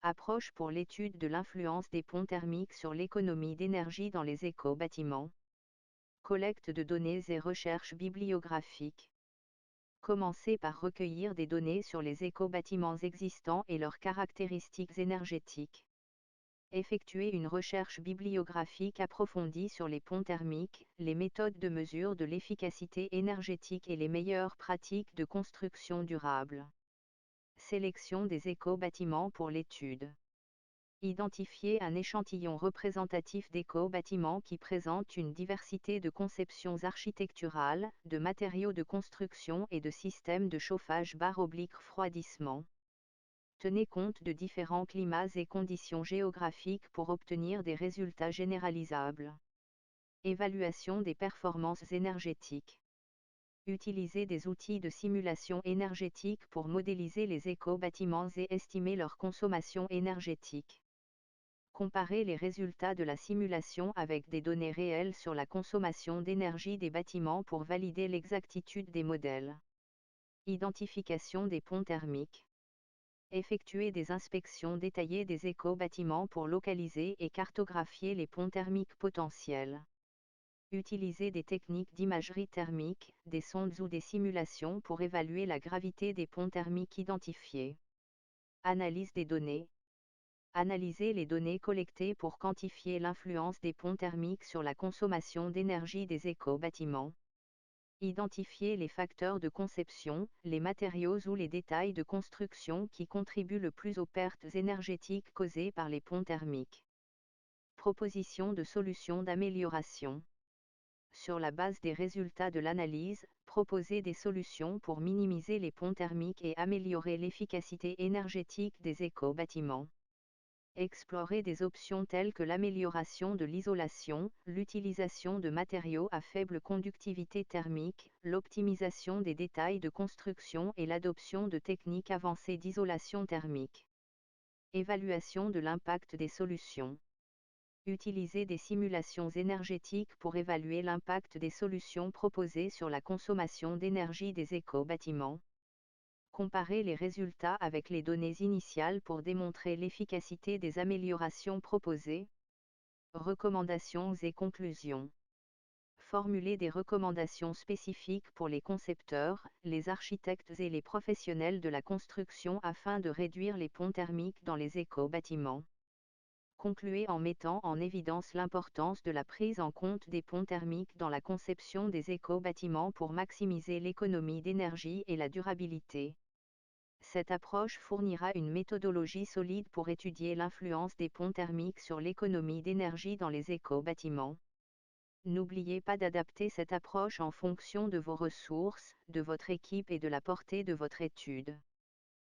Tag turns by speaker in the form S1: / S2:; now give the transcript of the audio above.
S1: Approche pour l'étude de l'influence des ponts thermiques sur l'économie d'énergie dans les éco-bâtiments. Collecte de données et recherche bibliographique. Commencez par recueillir des données sur les éco-bâtiments existants et leurs caractéristiques énergétiques. Effectuez une recherche bibliographique approfondie sur les ponts thermiques, les méthodes de mesure de l'efficacité énergétique et les meilleures pratiques de construction durable. Sélection des éco-bâtiments pour l'étude. Identifiez un échantillon représentatif d'éco-bâtiments qui présente une diversité de conceptions architecturales, de matériaux de construction et de systèmes de chauffage/refroidissement. Tenez compte de différents climats et conditions géographiques pour obtenir des résultats généralisables. Évaluation des performances énergétiques. Utilisez des outils de simulation énergétique pour modéliser les éco-bâtiments et estimer leur consommation énergétique. Comparez les résultats de la simulation avec des données réelles sur la consommation d'énergie des bâtiments pour valider l'exactitude des modèles. Identification des ponts thermiques. Effectuer des inspections détaillées des éco-bâtiments pour localiser et cartographier les ponts thermiques potentiels. Utilisez des techniques d'imagerie thermique, des sondes ou des simulations pour évaluer la gravité des ponts thermiques identifiés. Analyse des données. Analysez les données collectées pour quantifier l'influence des ponts thermiques sur la consommation d'énergie des éco-bâtiments. Identifiez les facteurs de conception, les matériaux ou les détails de construction qui contribuent le plus aux pertes énergétiques causées par les ponts thermiques. Proposition de solutions d'amélioration. Sur la base des résultats de l'analyse, proposez des solutions pour minimiser les ponts thermiques et améliorer l'efficacité énergétique des éco-bâtiments. Explorez des options telles que l'amélioration de l'isolation, l'utilisation de matériaux à faible conductivité thermique, l'optimisation des détails de construction et l'adoption de techniques avancées d'isolation thermique. Évaluation de l'impact des solutions. Utilisez des simulations énergétiques pour évaluer l'impact des solutions proposées sur la consommation d'énergie des éco-bâtiments. Comparez les résultats avec les données initiales pour démontrer l'efficacité des améliorations proposées. Recommandations et conclusions. Formulez des recommandations spécifiques pour les concepteurs, les architectes et les professionnels de la construction afin de réduire les ponts thermiques dans les éco-bâtiments. Concluez en mettant en évidence l'importance de la prise en compte des ponts thermiques dans la conception des éco-bâtiments pour maximiser l'économie d'énergie et la durabilité. Cette approche fournira une méthodologie solide pour étudier l'influence des ponts thermiques sur l'économie d'énergie dans les éco-bâtiments. N'oubliez pas d'adapter cette approche en fonction de vos ressources, de votre équipe et de la portée de votre étude.